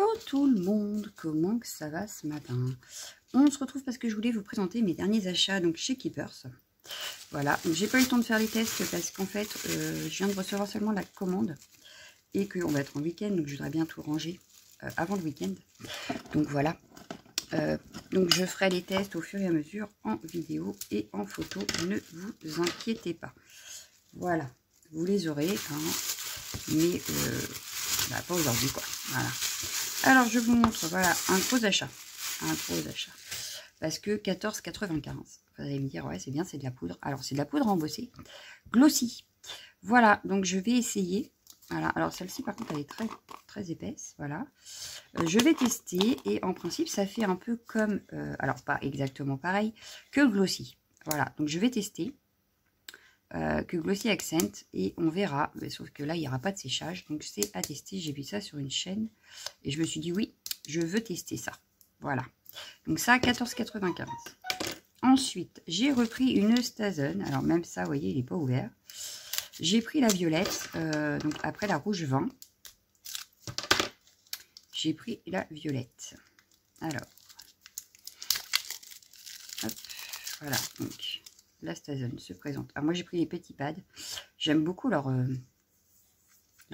Hello tout le monde, comment que ça va ce matin? On se retrouve parce que je voulais vous présenter mes derniers achats donc chez Keepers. Voilà, donc j'ai pas eu le temps de faire les tests parce qu'en fait je viens de recevoir seulement la commande et qu'on va être en week-end, donc je voudrais bien tout ranger avant le week-end. Donc voilà, donc je ferai les tests au fur et à mesure en vidéo et en photo, ne vous inquiétez pas. Voilà, vous les aurez, hein, mais pas aujourd'hui quoi. Voilà. Alors je vous montre, voilà, un gros achat, parce que 14,95. Vous allez me dire ouais c'est bien, c'est de la poudre. Alors c'est de la poudre embossée, glossy. Voilà, donc je vais essayer. Voilà, alors celle-ci par contre elle est très épaisse. Voilà, je vais tester et en principe ça fait un peu comme, alors pas exactement pareil que glossy. Voilà, donc je vais tester. Que Glossy Accent et on verra, mais sauf que là il n'y aura pas de séchage, donc c'est à tester. J'ai vu ça sur une chaîne et je me suis dit oui, je veux tester ça. Voilà, donc ça 14,95. Ensuite j'ai repris une Stazen, alors même ça vous voyez il n'est pas ouvert. J'ai pris la violette, donc après la rouge 20 j'ai pris la violette. Alors hop, voilà, donc la Stazen se présente. Alors moi j'ai pris les petits pads. J'aime beaucoup leur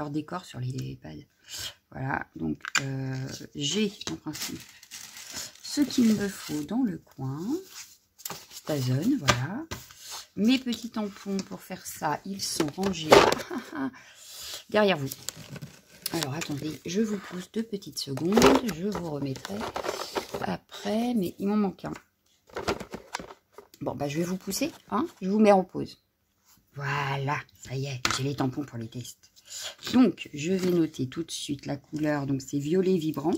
décor sur les pads. Voilà, donc j'ai en principe ce qu'il me faut dans le coin. Stazen, voilà. Mes petits tampons pour faire ça, ils sont rangés derrière vous. Alors attendez, je vous pousse 2 petites secondes. Je vous remettrai après, mais il m'en manque un. Bon, bah, je vais vous pousser, hein, je vous mets en pause. Voilà, ça y est, j'ai les tampons pour les tests. Donc, je vais noter tout de suite la couleur. Donc, c'est violet vibrant.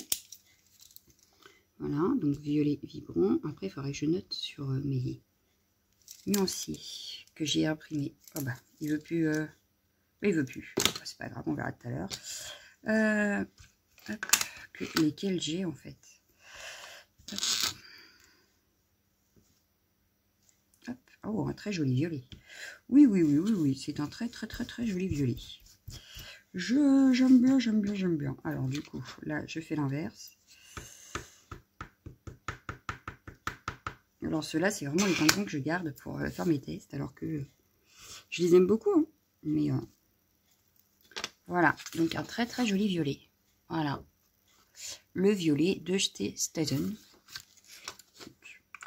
Voilà, donc violet vibrant. Après, il faudrait que je note sur mes nuanciers que j'ai imprimés. Oh bah, il veut plus. Il veut plus. C'est pas grave, on verra tout à l'heure. Lesquels j'ai en fait. Hop. Oh, un très joli violet. Oui, c'est un très joli violet. J'aime bien. Alors du coup, là, je fais l'inverse. Alors ceux-là, c'est vraiment les tampons que je garde pour faire mes tests, alors que je les aime beaucoup. Hein. Mais voilà, donc un très joli violet. Voilà, le violet de chez Stazen.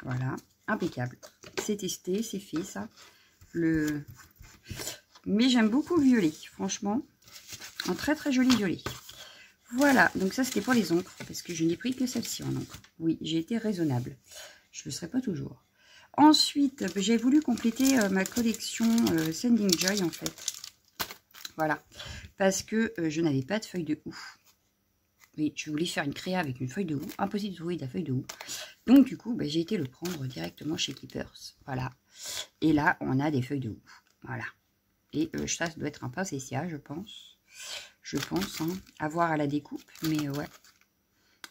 Voilà, impeccable. C'est testé, c'est fait ça. Mais j'aime beaucoup le violet, franchement. Un très joli violet. Voilà, donc ça c'était pour les encres, parce que je n'ai pris que celle-ci en encre. Oui, j'ai été raisonnable. Je ne le serai pas toujours. Ensuite, j'ai voulu compléter ma collection Sending Joy en fait. Voilà, parce que je n'avais pas de feuille de houx. Oui, je voulais faire une créa avec une feuille de houx. Impossible de trouver de la feuille de houx. Donc du coup, j'ai été le prendre directement chez Keepers. Voilà. Et là, on a des feuilles de houx. Voilà. Et ça doit être un passécia, je pense. Hein, à voir à la découpe. Mais ouais.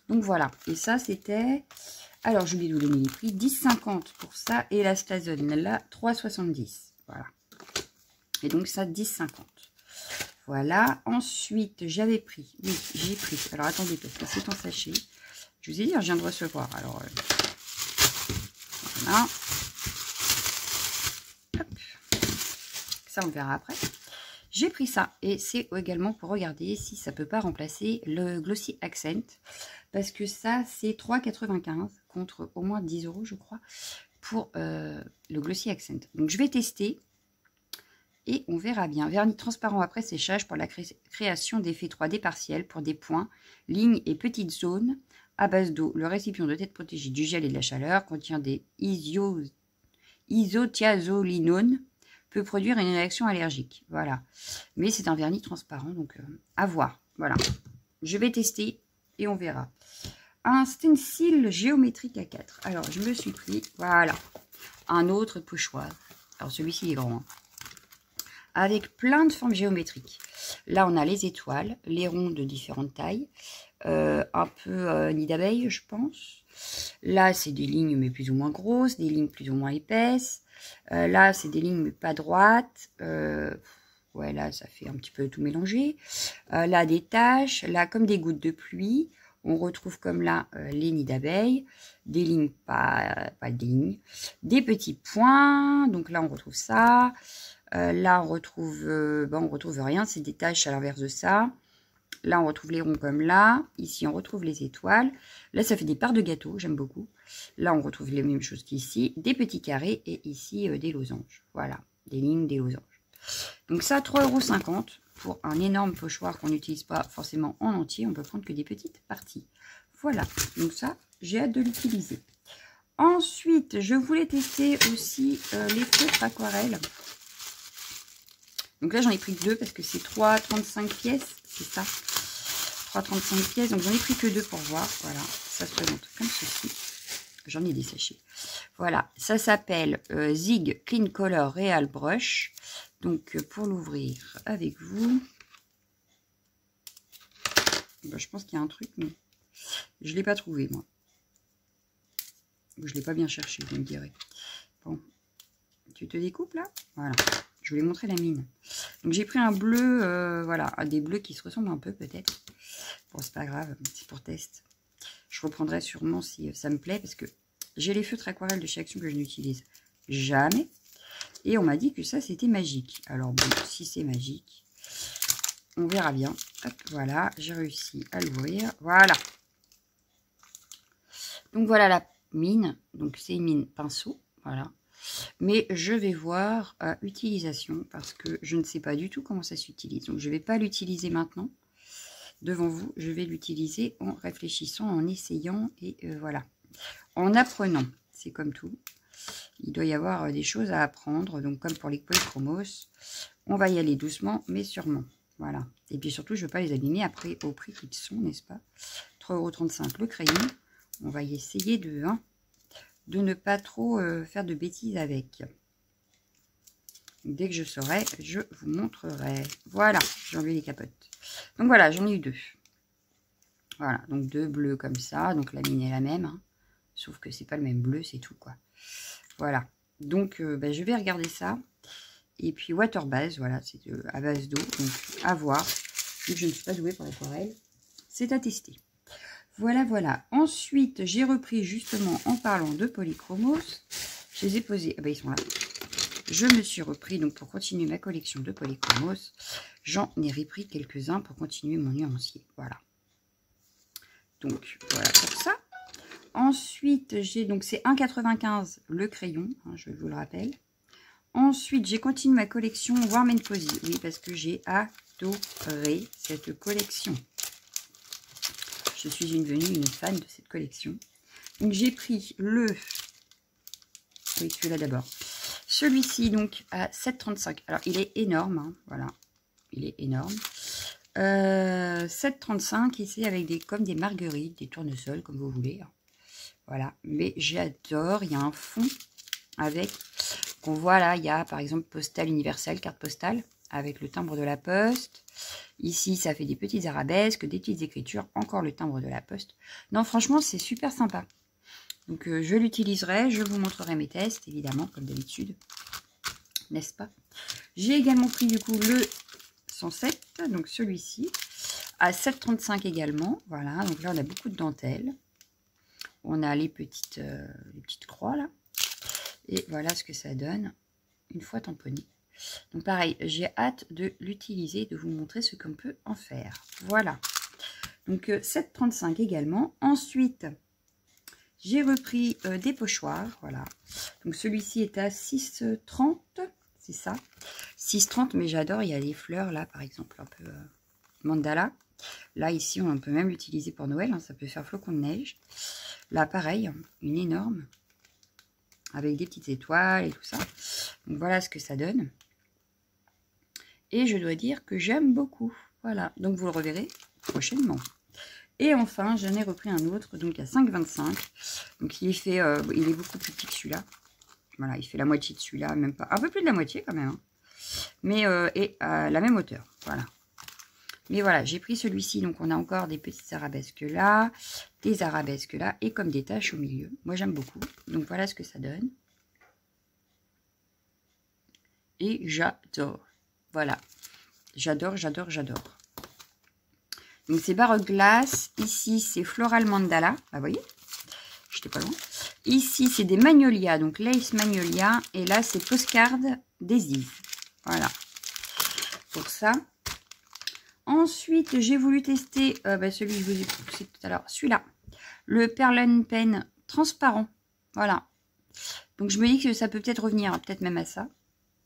Donc voilà. Et ça, c'était... Alors, je vais vous donner les prix. 10,50 pour ça. Et la Stazen, là, 3,70. Voilà. Et donc ça, 10,50. Voilà. Ensuite, j'avais pris... Oui, j'ai pris... Alors, attendez, parce que c'est en sachet. Je vous ai dit, je viens de recevoir. Alors, voilà. Hop. Ça, on le verra après. J'ai pris ça. Et c'est également pour regarder si ça ne peut pas remplacer le Glossy Accent. Parce que ça, c'est 3,95 contre au moins 10 €, je crois, pour le Glossy Accent. Donc, je vais tester. Et on verra bien. Vernis transparent après séchage pour la création d'effets 3D partiels pour des points, lignes et petites zones à base d'eau. Le récipient doit être protégé du gel et de la chaleur. Contient des isothiazolinones. Peut produire une réaction allergique. Voilà. Mais c'est un vernis transparent, donc à voir. Voilà. Je vais tester et on verra. Un stencil géométrique à 4. Alors, je me suis pris, voilà, un autre pochoir. Alors, celui-ci est grand. Hein. Avec plein de formes géométriques. Là, on a les étoiles, les ronds de différentes tailles, un peu nid d'abeille, je pense. Là, c'est des lignes, mais plus ou moins grosses, des lignes plus ou moins épaisses. Là, c'est des lignes, mais pas droites. Ouais, là, ça fait un petit peu tout mélanger. Là, des taches. Là, comme des gouttes de pluie. On retrouve comme là les nids d'abeilles, des lignes, pas des lignes, des petits points. Donc là, on retrouve ça. Là, on retrouve rien, c'est des taches à l'inverse de ça. Là, on retrouve les ronds comme là. Ici, on retrouve les étoiles. Là, ça fait des parts de gâteau, j'aime beaucoup. Là, on retrouve les mêmes choses qu'ici, des petits carrés et ici, des losanges. Voilà, des lignes, des losanges. Donc ça, 3,50 € pour un énorme pochoir qu'on n'utilise pas forcément en entier. On peut prendre que des petites parties. Voilà, donc ça, j'ai hâte de l'utiliser. Ensuite, je voulais tester aussi les feutres aquarelles. Donc là, j'en ai pris que 2 parce que c'est 3,35 pièces, c'est ça, 3,35 pièces. Donc j'en ai pris que 2 pour voir. Voilà, ça se présente comme ceci. J'en ai des sachets. Voilà, ça s'appelle Zig Clean Color Real Brush. Donc pour l'ouvrir avec vous, ben, je pense qu'il y a un truc, mais je ne l'ai pas trouvé moi. Je ne l'ai pas bien cherché, vous me direz. Bon, tu te découpes là? Voilà. Je voulais montrer la mine. Donc j'ai pris un bleu, voilà, des bleus qui se ressemblent un peu peut-être. Bon, c'est pas grave, c'est pour test. Je reprendrai sûrement si ça me plaît parce que j'ai les feutres aquarelles de chez Action que je n'utilise jamais. Et on m'a dit que ça c'était magique. Alors bon, si c'est magique, on verra bien. Hop, voilà, j'ai réussi à l'ouvrir. Voilà. Donc voilà la mine. Donc c'est une mine pinceau, voilà. Mais je vais voir utilisation parce que je ne sais pas du tout comment ça s'utilise. Donc je ne vais pas l'utiliser maintenant devant vous. Je vais l'utiliser en réfléchissant, en essayant et voilà. En apprenant, c'est comme tout. Il doit y avoir des choses à apprendre. Donc comme pour les polychromos, on va y aller doucement mais sûrement. Voilà. Et puis surtout, je ne veux pas les abîmer après au prix qu'ils sont, n'est-ce pas? 3,35 € le crayon. On va y essayer de ne pas trop faire de bêtises avec. Dès que je saurai, je vous montrerai. Voilà, j'ai enlevé les capotes. Donc voilà, j'en ai eu 2. Voilà, donc 2 bleus comme ça. Donc la mine est la même. Hein. Sauf que c'est pas le même bleu, c'est tout quoi. Voilà. Donc je vais regarder ça. Et puis water base, voilà, c'est à base d'eau. Donc à voir. Vu que je ne suis pas douée pour l'aquarelle, c'est à tester. Voilà, voilà. Ensuite, j'ai repris justement en parlant de polychromos. Je les ai posés. Ah ben, ils sont là. Je me suis repris donc pour continuer ma collection de polychromos. J'en ai repris quelques-uns pour continuer mon nuancier. Voilà. Donc, voilà pour ça. Ensuite, j'ai donc c'est 1,95 € le crayon. Hein, je vous le rappelle. Ensuite, j'ai continué ma collection Warm and Cozy. Oui, parce que j'ai adoré cette collection. Je suis une fan de cette collection. Donc j'ai pris le... Oui, celui-là d'abord. Celui-ci, donc, à 7,35 €. Alors, il est énorme. Hein, voilà. Il est énorme. 7,35 € ici avec comme des marguerites, des tournesols, comme vous voulez. Hein. Voilà. Mais j'adore. Il y a un fond avec... qu'on voit là, il y a par exemple postal universel, carte postale, avec le timbre de la poste. Ici, ça fait des petites arabesques, des petites écritures, encore le timbre de la poste. Non, franchement, c'est super sympa. Donc, je l'utiliserai, je vous montrerai mes tests, évidemment, comme d'habitude. N'est-ce pas? J'ai également pris, du coup, le 107, donc celui-ci, à 7,35 € également. Voilà, donc là, on a beaucoup de dentelle. On a les petites croix, là. Et voilà ce que ça donne, une fois tamponné. Donc pareil, j'ai hâte de l'utiliser, de vous montrer ce qu'on peut en faire. Voilà. Donc 7,35 € également. Ensuite, j'ai repris des pochoirs. Voilà. Donc celui-ci est à 6,30 €. C'est ça. 6,30 €, mais j'adore. Il y a des fleurs là, par exemple, un peu mandala. Là, ici, on peut même l'utiliser pour Noël. Hein, ça peut faire flocon de neige. Là, pareil, une énorme. Avec des petites étoiles et tout ça. Donc voilà ce que ça donne. Et je dois dire que j'aime beaucoup. Voilà, donc vous le reverrez prochainement. Et enfin, j'en ai repris un autre, donc à 5,25 €. Donc il est beaucoup plus petit que celui-là. Voilà, il fait la moitié de celui-là, même pas. Un peu plus de la moitié quand même. Hein. Mais et à la même hauteur. Voilà. Mais voilà, j'ai pris celui-ci. Donc on a encore des petites arabesques là, des arabesques là, et comme des taches au milieu. Moi j'aime beaucoup. Donc voilà ce que ça donne. Et j'adore. Voilà. J'adore, j'adore, j'adore. Donc, c'est baroque glace. Ici, c'est floral mandala. Bah, vous voyez, j'étais pas loin. Ici, c'est des magnolias. Donc, lace magnolia. Et là, c'est postcard adhésive. Voilà. Pour ça. Ensuite, j'ai voulu tester celui que je vous ai poussé tout à l'heure. Celui-là. Le Perlen Pen transparent. Voilà. Donc, je me dis que ça peut peut-être revenir, peut-être même à ça.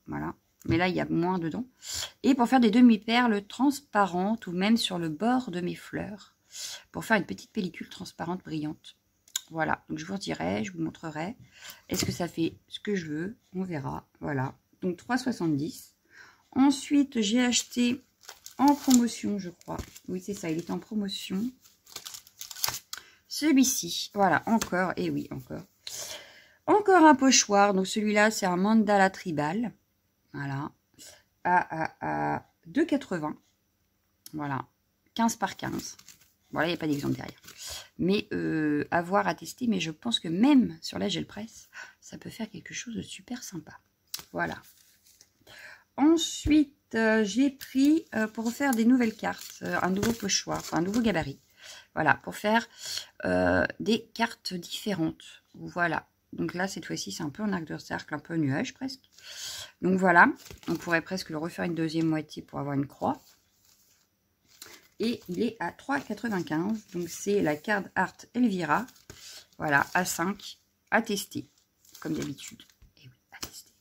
Voilà. Mais là, il y a moins dedans. Et pour faire des demi-perles transparentes ou même sur le bord de mes fleurs. Pour faire une petite pellicule transparente brillante. Voilà. Donc, je vous redirai, je vous montrerai. Est-ce que ça fait ce que je veux? On verra. Voilà. Donc, 3,70 €. Ensuite, j'ai acheté en promotion, je crois. Oui, c'est ça. Il est en promotion. Celui-ci. Voilà. Encore. Et oui, encore. Encore un pochoir. Donc, celui-là, c'est un mandala tribal. Voilà. À 2,80 €. Voilà. 15 par 15. Voilà, il n'y a pas d'exemple derrière. Mais à voir, à tester. Mais je pense que même sur la gel presse, ça peut faire quelque chose de super sympa. Voilà. Ensuite, j'ai pris pour faire des nouvelles cartes, un nouveau pochoir, enfin, un nouveau gabarit. Voilà, pour faire des cartes différentes. Voilà. Donc là, cette fois-ci, c'est un peu en arc de cercle, un peu nuage presque. Donc voilà, on pourrait presque le refaire une deuxième moitié pour avoir une croix. Et il est à 3,95 €. Donc c'est la card art Elvira. Voilà, A5 à tester, comme d'habitude. Et oui, à tester.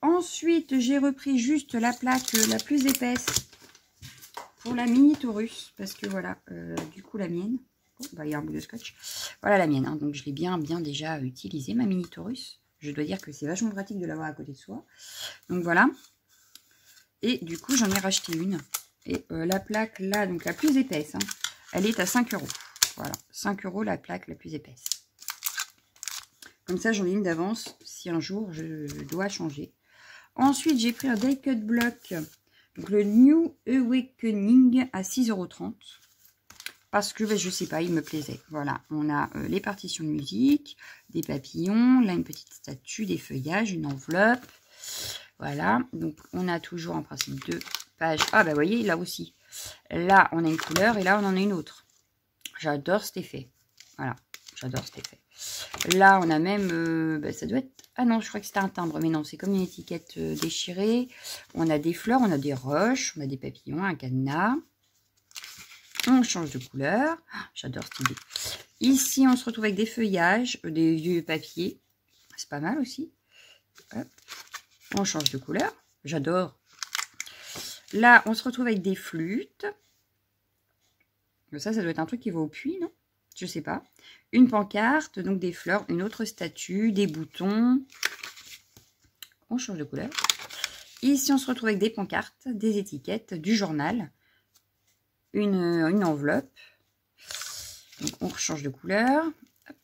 Ensuite, j'ai repris juste la plaque la plus épaisse pour la mini Taurus. Parce que voilà, du coup la mienne. Oh, bah, il y a un bout de scotch. Voilà la mienne. Hein, donc je l'ai bien déjà utilisée, ma mini Taurus. Je dois dire que c'est vachement pratique de l'avoir à côté de soi. Donc voilà. Et du coup, j'en ai racheté une. Et la plaque là, donc la plus épaisse, hein, elle est à 5 €. Voilà, 5 € la plaque la plus épaisse. Comme ça, j'en ai une d'avance si un jour je dois changer. Ensuite, j'ai pris un die cut block. Donc le New Awakening à 6,30 €. Parce que je sais pas, il me plaisait. Voilà, on a les partitions de musique, des papillons, là une petite statue, des feuillages, une enveloppe. Voilà, donc on a toujours en principe 2 pages. Ah bah vous voyez, là aussi. Là, on a une couleur et là, on en a une autre. J'adore cet effet. Voilà, j'adore cet effet. Là, on a même, ça doit être... Ah non, je crois que c'était un timbre, mais non, c'est comme une étiquette déchirée. On a des fleurs, on a des roches, on a des papillons, un cadenas. On change de couleur. J'adore cette idée. Ici, on se retrouve avec des feuillages, des vieux papiers. C'est pas mal aussi. Hop. On change de couleur. J'adore. Là, on se retrouve avec des flûtes. Ça doit être un truc qui va au puits, non? Je sais pas. Une pancarte, donc des fleurs, une autre statue, des boutons. On change de couleur. Ici, on se retrouve avec des pancartes, des étiquettes, du journal. Une enveloppe. Donc, on rechange de couleur. Hop.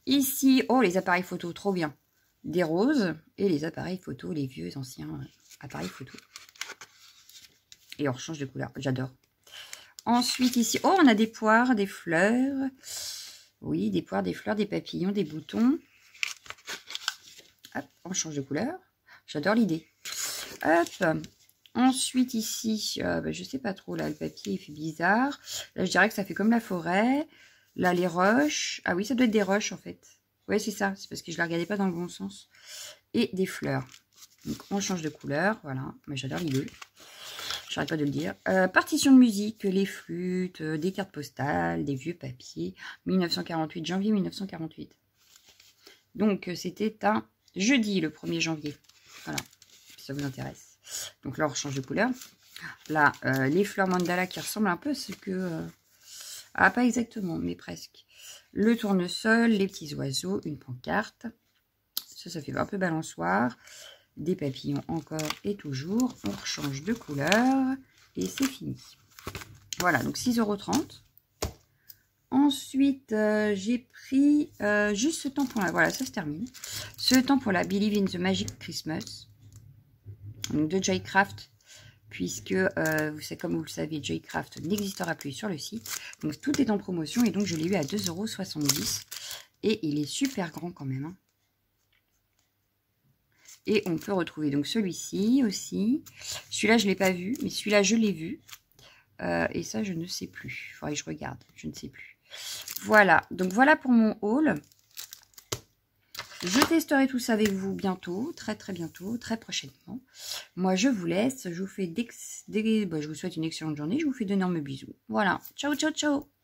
Ici, oh, les appareils photo, trop bien. Des roses et les appareils photo, les vieux anciens appareils photo. Et on rechange de couleur. J'adore. Ensuite, ici, oh, on a des poires, des fleurs. Oui, des poires, des fleurs, des papillons, des boutons. Hop, on change de couleur. J'adore l'idée. Hop. Ensuite, ici, je sais pas trop, là, le papier, il fait bizarre. Là, je dirais que ça fait comme la forêt. Là, les roches. Ah oui, ça doit être des roches, en fait. Oui, c'est ça. C'est parce que je ne la regardais pas dans le bon sens. Et des fleurs. Donc, on change de couleur. Voilà. Mais j'adore l'idée. J'arrête pas de le dire. Partition de musique, les flûtes, des cartes postales, des vieux papiers. 1948, janvier 1948. Donc, c'était un jeudi, le 1er janvier. Voilà. Si ça vous intéresse. Donc là, on change de couleur. Là, les fleurs mandala qui ressemblent un peu à ce que... ah, pas exactement, mais presque. Le tournesol, les petits oiseaux, une pancarte. Ça fait un peu balançoire. Des papillons encore et toujours. On rechange de couleur. Et c'est fini. Voilà, donc 6,30 €. Ensuite, j'ai pris juste ce tampon-là. Voilà, ça se termine. Ce tampon-là, Believe in the Magic Christmas. Donc de Joycraft. Puisque, comme vous le savez, Joycraft n'existera plus sur le site. Donc, tout est en promotion et donc je l'ai eu à 2,70 €. Et il est super grand quand même. Hein. Et on peut retrouver donc celui-ci aussi. Celui-là, je ne l'ai pas vu, mais celui-là, je l'ai vu. Et ça, je ne sais plus. Il faudrait que je regarde. Je ne sais plus. Voilà. Donc, voilà pour mon haul. Je testerai tout ça avec vous bientôt. Très, très bientôt. Très prochainement. Moi, je vous laisse. Je vous fais je vous souhaite une excellente journée. Je vous fais d'énormes bisous. Voilà. Ciao, ciao, ciao.